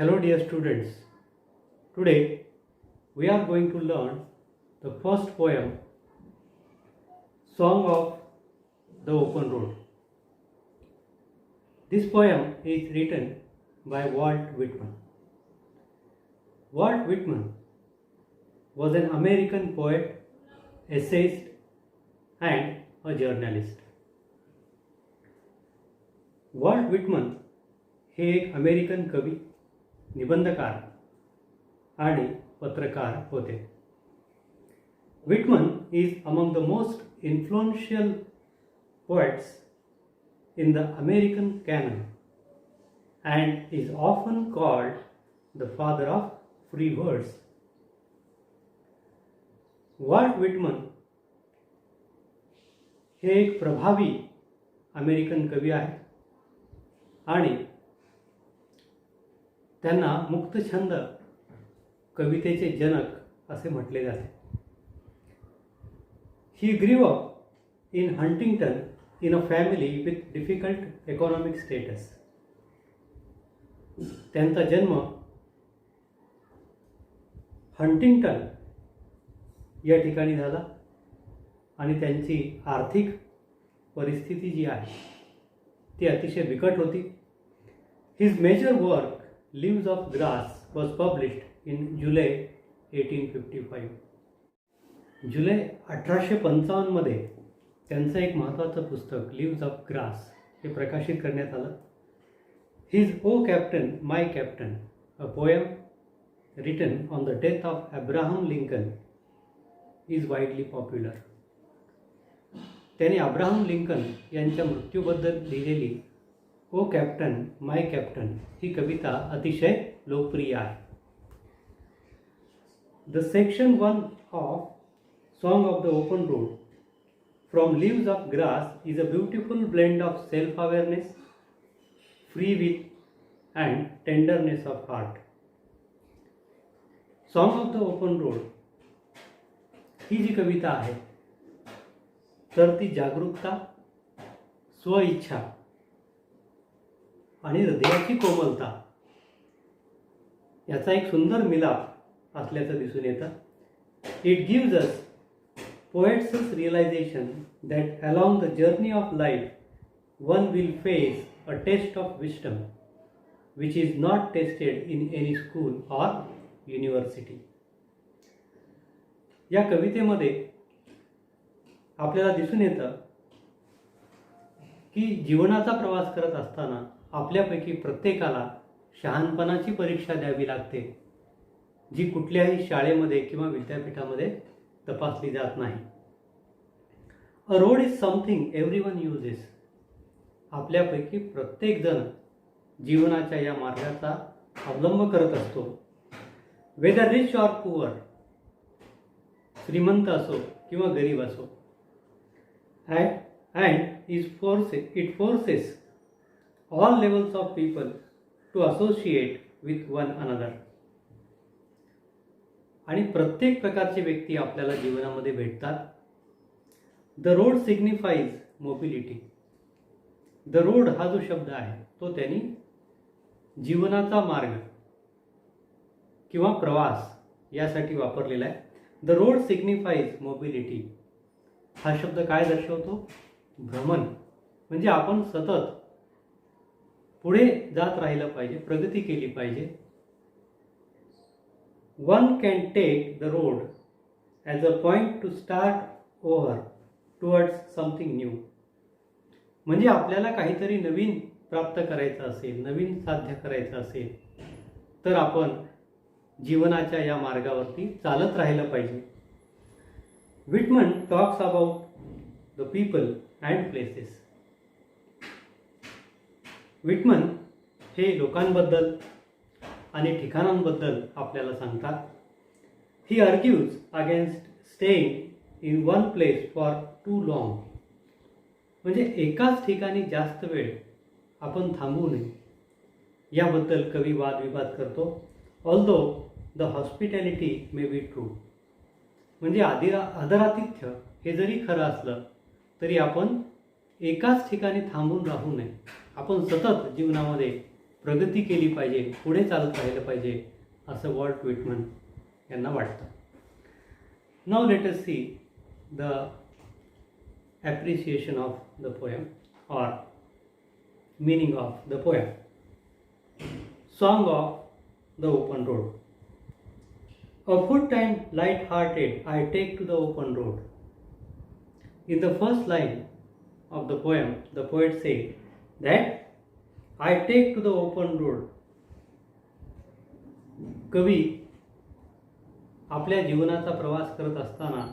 Hello dear students. Today we are going to learn the first poem, Song of the Open Road. This poem is written by Walt Whitman. Walt Whitman was an American poet, essayist and a journalist. Walt Whitman हे एक American कवी, निबंधकार आणि पत्रकार होते. Whitman is among the most influential poets in the American canon and is often called the father of free verse. Walt Whitman हे एक प्रभावी अमेरिकन कवी आहे आणि त्यांना मुक्तछंद कवितेचे जनक असे म्हटले जाते. He grew up in Huntington in a family with difficult economic status. त्यांचा जन्म हंटिंग्टन या ठिकाणी झाला आणि त्यांची आर्थिक परिस्थिती जी आहे ती अतिशय बिकट होती. His major work, Leaves of Grass, was published in July 1855. जुलै 1855 मध्ये त्यांचं एक महत्त्वाचं पुस्तक लिव्ज ऑफ ग्रास हे प्रकाशित करण्यात आलं. His O captain my captain, a poem written on the death of Abraham Lincoln, is widely popular. त्याने अब्राहम लिंकन यांच्या मृत्यूबद्दल लिहिलेली ओ कॅप्टन माय कॅप्टन ही कविता अतिशय लोकप्रिय आहे. The section 1 of Song of the Open Road from Leaves of Grass is a beautiful blend of self awareness, free with and tenderness of heart. Song of the Open Road ही जी कविता आहे तर ती जागरूकता, स्वइच्छा आणि हृदयाची कोमलता याचा एक सुंदर मिलाप असल्याचं दिसून येतं. It gives us poet's realisation that along the journey of life one will face a test of wisdom which is not tested in any school or university. या कवितेमध्ये आपल्याला दिसून येतं की जीवनाचा प्रवास करत असताना आपल्यापैकी प्रत्येकाला शहाणपणाची परीक्षा द्यावी लागते, जी कुठल्याही शाळेमध्ये किंवा विद्यापीठामध्ये तपासली जात नाही. A road is something everyone uses. आपल्यापैकी प्रत्येकजण जीवनाच्या या मार्गाचा अवलंब करत असतो. वेदर रिच ऑर पुअर, श्रीमंत असो किंवा गरीब असो. and it forces all levels of people to associate with one another. आणि प्रत्येक प्रकारचे व्यक्ती आपल्याला जीवनामध्ये भेटतात. The road signifies mobility. The road हा जो शब्द आहे तो त्यांनी जीवनाचा मार्ग किंवा प्रवास यासाठी वापरलेला आहे. द रोड सिग्निफाईज मोबिलिटी हा शब्द काय दर्शवतो? भ्रमण. म्हणजे आपण सतत पुढे जात राहिलं पाहिजे, प्रगती केली पाहिजे. One can take the road as a point to start over towards something new. म्हणजे आपल्याला काहीतरी नवीन प्राप्त करायचं असेल, नवीन साध्य करायचं असेल तर आपण जीवनाच्या या मार्गावरती चालत राहिलं पाहिजे. Whitman talks about the people and places. Whitman हे लोकांबद्दल आणि ठिकाणांबद्दल आपल्याला सांगतात. He argues against staying in one place for too long. म्हणजे एकाच ठिकाणी जास्त वेळ आपण थांबू नये याबद्दल कवी वादविवाद करतो. Although the hospitality may be true. म्हणजे आदरातिथ्य हे जरी खरं असलं तरी आपण एकाच ठिकाणी थांबून राहू नये. आपण सतत जीवनामध्ये प्रगती केली पाहिजे, पुढे चालत राहिलं पाहिजे असं वॉल्ट व्हिटमन यांना वाटतं. Now let us see the appreciation of the poem or meaning of the poem. Song of the Open Road. Afoot and light-hearted, I take to the open road. In the first line of the poem, the poet said that I take to the open road. कवी आपल्या जीवनाचा प्रवास करत असताना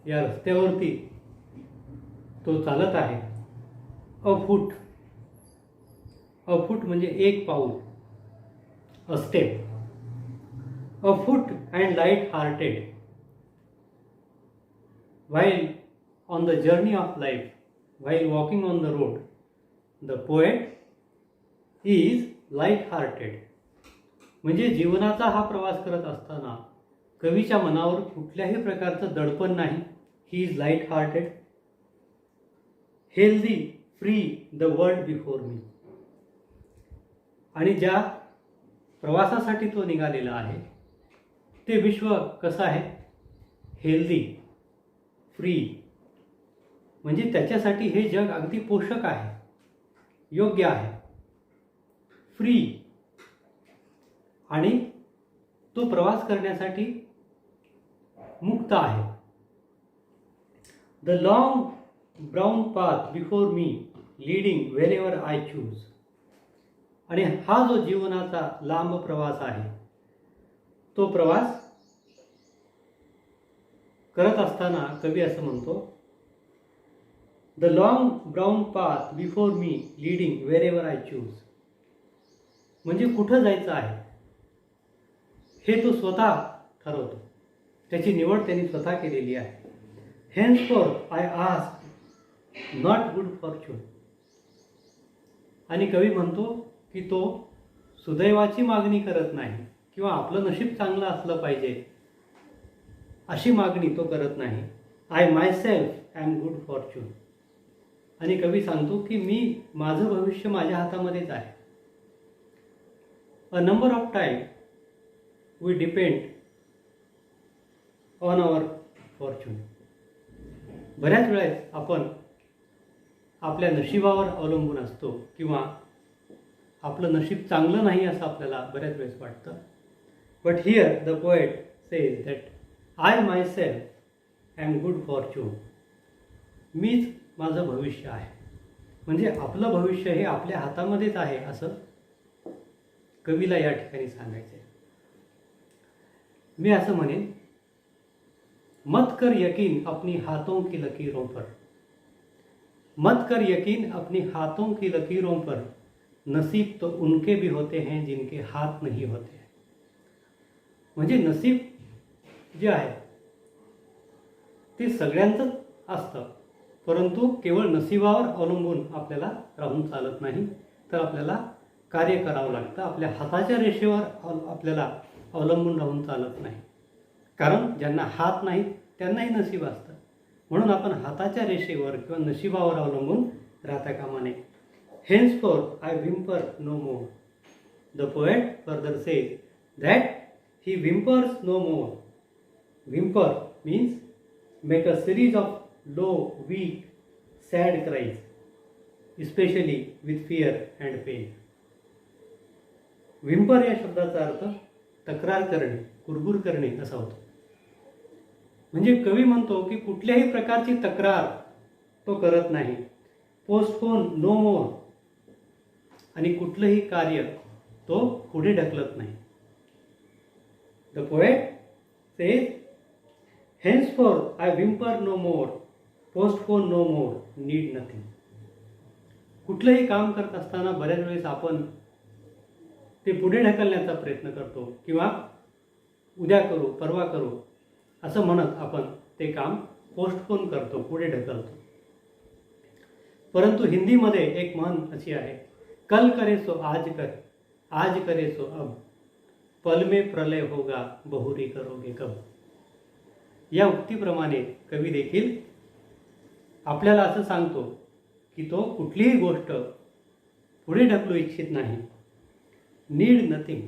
या रस्त्यावरती तो चालत आहे. अफूट, अफूट म्हणजे एक पाऊल, a step. Afoot and light hearted, while on the journey of life, while walking on the road, the poet is light hearted. म्हणजे जीवनाचा हा प्रवास करत असताना कवीच्या मनावर कुठल्याही प्रकारचं दडपण नाही. He is light hearted. Healthy, free, the world before me. आणि ज्या प्रवासासाठी तो निघालेला आहे ते विश्व कसं आहे? Healthy, free. म्हणजे त्याच्यासाठी हे जग अगदी पोषक आहे, योग्य आहे. फ्री, आणि तो प्रवास करण्यासाठी मुक्त आहे. The long brown path before me, leading wherever I choose. आणि हा जो जीवनाचा लांब प्रवास आहे तो प्रवास करत असताना कवी असं म्हणतो, the long brown path before me, leading wherever I choose. म्हणजे कुठं जायचं आहे हे तो स्वतः ठरवतो. त्याची निवड त्यांनी स्वतः केलेली आहे. henceforth I ask not good fortune. आणि कवी म्हणतो की तो सुदैवाची मागणी करत नाही किंवा आपलं नशीब चांगलं असलं पाहिजे अशी मागणी तो करत नाही. I myself am good Fortune. आणि कवी सांगतो की मी, माझं भविष्य माझ्या हातामध्येच आहे. A number of time we depend on our fortune. बऱ्याच वेळेस आपण आपल्या नशिबावर अवलंबून असतो किंवा आपलं नशीब चांगलं नाही असं आपल्याला बऱ्याच वेळेस वाटतं. But here the poet says that I myself am good Fortune. मीच माझं भविष्य आहे. म्हणजे आपलं भविष्य हे आपल्या हातामध्येच आहे असं कवीला या ठिकाणी सांगायचं आहे. मी असं म्हणेन, मत कर यकीन अपनी हाथों की लकीरों पर. मत कर यकीन अपनी हाथों की लकीरों पर, नसीब तो उनके भी होते हैं जिनके हाथ नहीं होते. म्हणजे नसीब जे आहे ते सगळ्यांचंच असतं, परंतु केवळ नशिबावर अवलंबून आपल्याला राहून चालत नाही, तर आपल्याला कार्य करावं लागतं. आपल्या हाताच्या रेषेवर आपल्याला अवलंबून राहून चालत नाही, कारण ज्यांना हात नाहीत त्यांनाही नशीब असतं. म्हणून आपण हाताच्या रेषेवर किंवा नशिबावर अवलंबून राहता कामा नये. henceforth I whimper no more. The poet further says that he whimpers no more. Whimper means make a series of low, weak, sad cries, especially with fear and pain. whimper या शब्दाचा अर्थ तक्रार करणे, कुरबुर करणे असा होतो. म्हणजे कवी म्हणतो की कुठल्याही प्रकारची तक्रार तो करत नाही. पोस्टपोन नो मोर. आणि कुठलंही कार्य तो पुढे ढकलत नाही. The poet says henceforth I whimper no more, postpone no more, need nothing. कुठलंही काम करत असताना बऱ्याच वेळेस आपण ते पुढे ढकलण्याचा प्रयत्न करतो किंवा उद्या करू, परवा करू असं म्हणत आपण ते काम पोस्टपोन करतो, पुढे ढकलतो. परंतु हिंदीमध्ये एक म्हण अशी आहे, कल करे सो आज कर, आज करे सो अब, पल में प्रलय होगा, बहुरी करोगे कब. या उक्तीप्रमाणे कवी देखील आपल्याला असं सांगतो की तो कुठलीही गोष्ट पुढे ढकलू इच्छित नाही, नीड नथिंग.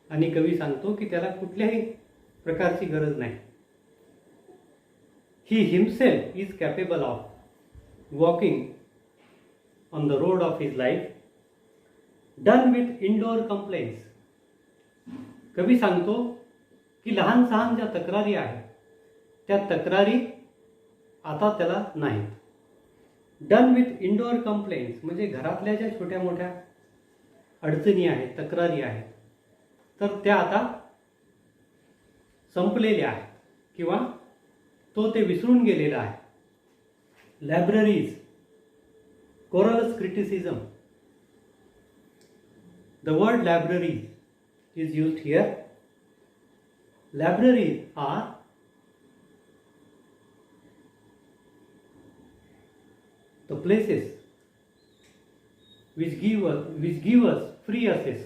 आणि कवी सांगतो की त्याला कुठल्याही प्रकारची गरज नाही. He himself is capable of walking on the road of his life done with indoor complaints. कवी सांगतो की लहान सहान ज्या तक्रारी आहेत त्या तक्रारी आता त्याला नाहीत. डन विथ इंडोर कंप्लेंट्स म्हणजे घरातल्या ज्या छोट्या मोठ्या अडचणी आहेत, तक्रारी आहेत, तर त्या आता संपलेल्या आहेत किंवा तो ते विसरून गेलेला आहे. लायब्ररीज, कोरलस criticism. The word libraries is used here. Libraries are the places which give us free access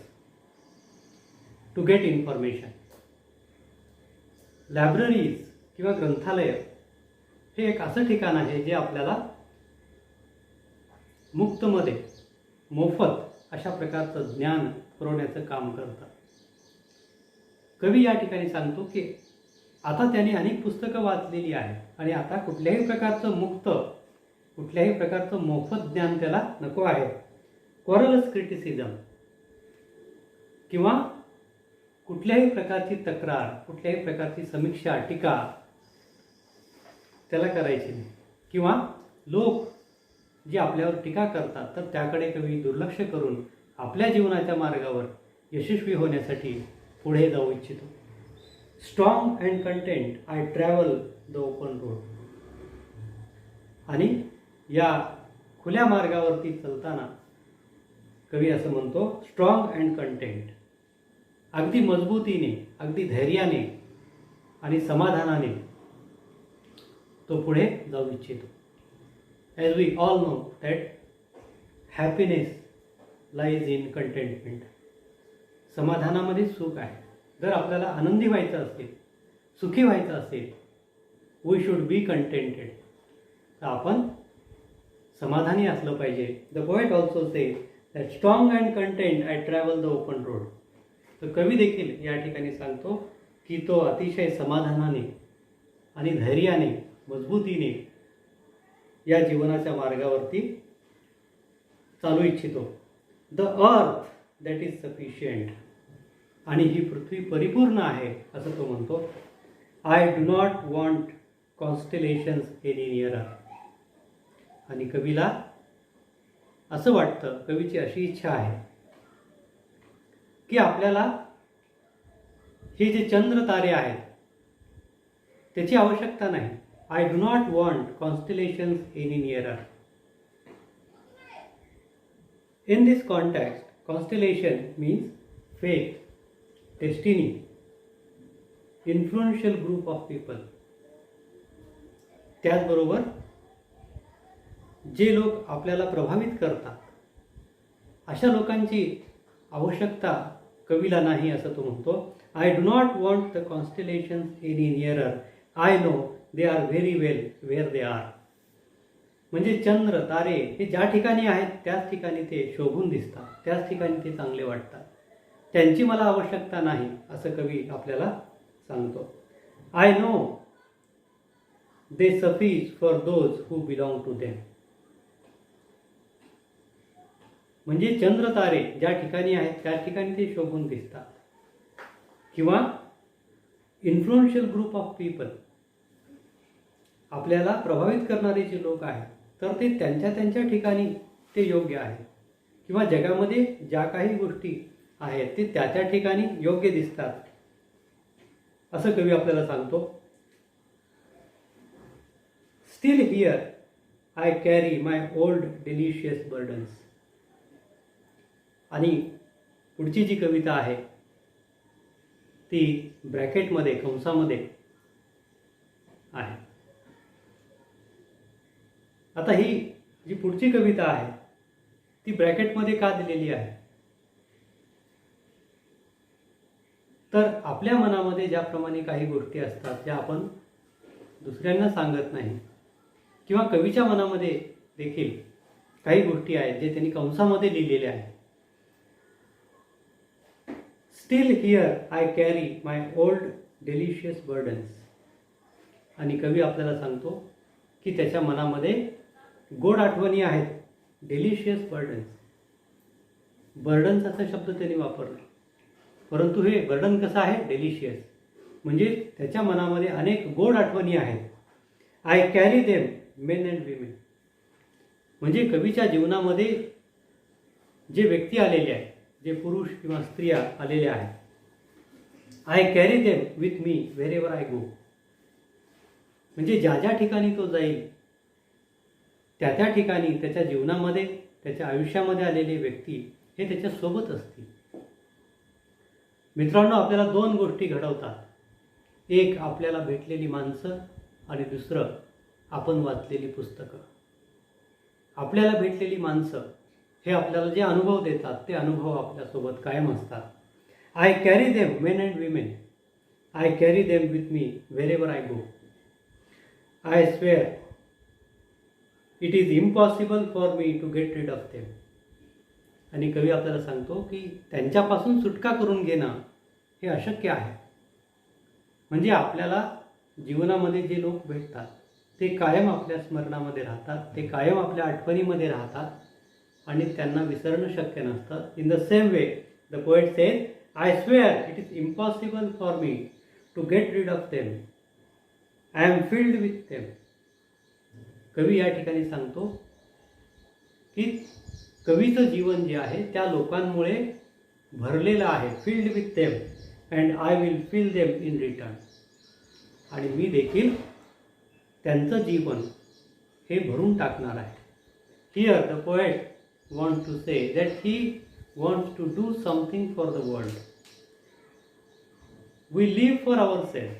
to get information. Libraries किंवा ग्रंथालय हे एक असं ठिकाण आहे जे आपल्याला मुक्तमध्ये मोफत अशा प्रकारचं ज्ञान पुरवण्याचं काम करतं. कवी या ठिकाणी सांगतो की आता त्यांनी अनेक पुस्तकं वाचलेली आहेत आणि आता कुठल्याही प्रकारचं मुक्त, कुठल्याही प्रकारचं मोफत ज्ञान त्याला नको आहे. कोरलस क्रिटिसिझम किंवा कुठल्याही प्रकारची तक्रार, कुठल्याही प्रकारची समीक्षा, टीका त्याला करायची नाही. किंवा लोक जे आपल्यावर टीका करतात तर त्याकडे कवी दुर्लक्ष करून आपल्या जीवनाच्या मार्गावर यशस्वी होण्यासाठी पुढे जाऊ इच्छितो. Strong and content I travel the Open road. आणि या खुल्या मार्गावरती चालताना कवी असं म्हणतो, स्ट्रॉंग अँड कंटेंट, अगदी मजबूतीने, अगदी धैर्याने आणि समाधानाने तो पुढे जाऊ इच्छितो. As we all know that happiness lies in contentment. समाधानामध्ये सुख आहे. जर आपल्याला आनंदी व्हायचं असेल, सुखी व्हायचं असेल, वी शुड बी कंटेंटेड. तर आपण समाधानी असलं पाहिजे. The poet also say that strong and content I travel the Open road. तर कवी देखील या ठिकाणी सांगतो की तो अतिशय समाधानाने आणि धैर्याने, मजबूतीने या जीवनाच्या मार्गावरती चालू इच्छितो. The earth that is sufficient. आणि ही पृथ्वी परिपूर्ण आहे असं तो म्हणतो. I do not want constellations any nearer. आणि कवीला असं वाटतं, कवीची अशी इच्छा आहे की आपल्याला हे जे चंद्र तारे आहेत त्याची आवश्यकता नाही. I do not want constellations any nearer. In this context constellation means faith, destiny, influential group of people. त्याचबरोबर जे लोक आपल्याला प्रभावित करतात अशा लोकांची आवश्यकता कवीला नाही असं तो म्हणतो. I do not want the constellations any nearer. I know they are very well where they are. म्हणजे चंद्र तारे हे ज्या ठिकाणी आहेत त्याच ठिकाणी ते शोभून दिसतात, त्याच ठिकाणी ते चांगले वाटतात. त्यांची मला आवश्यकता नाही असं कवी आपल्याला सांगतो. I know they suffice for those who belong to them. म्हणजे चंद्र तारे ज्या ठिकाणी आहेत त्या ठिकाणी ते शोभून दिसतात. किंवा इन्फ्लुएन्शियल ग्रुप ऑफ पीपल, आपल्याला प्रभावित करणारे जे लोक आहेत तर ते त्यांच्या त्यांच्या ठिकाणी ते योग्य आहे. किंवा जगामध्ये ज्या काही गोष्टी आहेत ते त्या त्या ठिकाणी योग्य दिसतात असं कवी आपल्याला सांगतो. Steel here I carry my old delicious burdens. आणि पुढची जी कविता आहे ती ब्रॅकेटमध्ये, कंसामध्ये आहे. आता ही जी पुढची कविता आहे ती ब्रॅकेटमध्ये का दिलेली आहे? तर आपल्या मनामध्ये ज्याप्रमाणे काही गोष्टी असतात ज्या आपण दुसऱ्यांना सांगत नाही, किंवा कवीच्या मनामध्ये देखील काही गोष्टी आहेत जे त्यांनी कंसामध्ये लिहिलेल्या आहेत. Steel here I carry my old delicious burdens. आणि कवी आपल्याला सांगतो की त्याच्या मनामध्ये गोड आठवणी आहेत. Delicious burdens. बर्डन्स असा शब्द त्यांनी वापरला, परंतु हे बर्डन कसं आहे? डेलिशियस. म्हणजे त्याच्या मनामध्ये अनेक गोड आठवणी आहेत. I carry them men and women. म्हणजे कवीच्या जीवनामध्ये जे व्यक्ती आलेले आहेत, जे पुरुष किंवा स्त्रिया आलेल्या आहेत, I carry them with me wherever I go. म्हणजे ज्या ज्या ठिकाणी तो जाईल त्या त्या ठिकाणी त्याच्या जीवनामध्ये, त्याच्या आयुष्यामध्ये आलेले व्यक्ती हे त्याच्यासोबत असतील. मित्रांनो, आपल्याला दोन गोष्टी घडवतात. एक आपल्याला भेटलेली माणसं आणि दुसरं आपण वाचलेली पुस्तकं. आपल्याला भेटलेली माणसं हे आपल्याला जे अनुभव देतात ते अनुभव आपल्यासोबत कायम असतात. I carry them men and women. I carry them with me wherever I go. I swear it is impossible for me to get rid of them. आणि कवी आपल्याला सांगतो की त्यांच्यापासून सुटका करून घेणं हे अशक्य आहे. म्हणजे आपल्याला जीवनामध्ये जे लोक भेटतात ते कायम आपल्या स्मरणामध्ये राहतात, ते कायम आपल्या आठवणीमध्ये राहतात आणि त्यांना विसरणं शक्य नसतं. In the same way the poet says, I swear it is impossible for me to get rid of them. I am filled with them. कवी या ठिकाणी सांगतो की कवीचं जीवन जे आहे त्या लोकांमुळे भरलेलं आहे. Filled with them and I will fill them in return. आणि मी देखील त्यांचं जीवन हे भरून टाकणार आहे. Here the poet wants to say that he wants to do something for the world. We live for ourselves,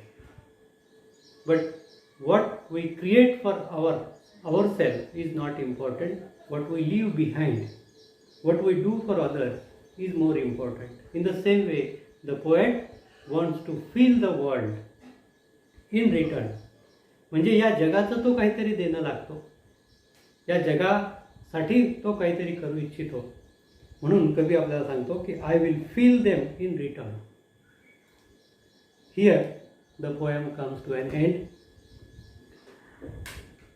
but what we create for ourselves is not important. What we leave behind, what we do for others is more important. In the same way, the poet wants to fill the world in return. म्हणजे या जगाचं तो काहीतरी देणं लागतो, या जगासाठी तो काहीतरी करू इच्छितो. म्हणून कवी आपल्याला सांगतो की I will feel them in return. Here the poem comes to an end.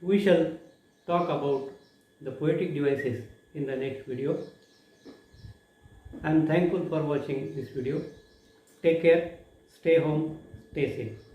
We shall talk about the poetic devices in the next video. I am thankful for watching this video. Take care, stay home, stay safe.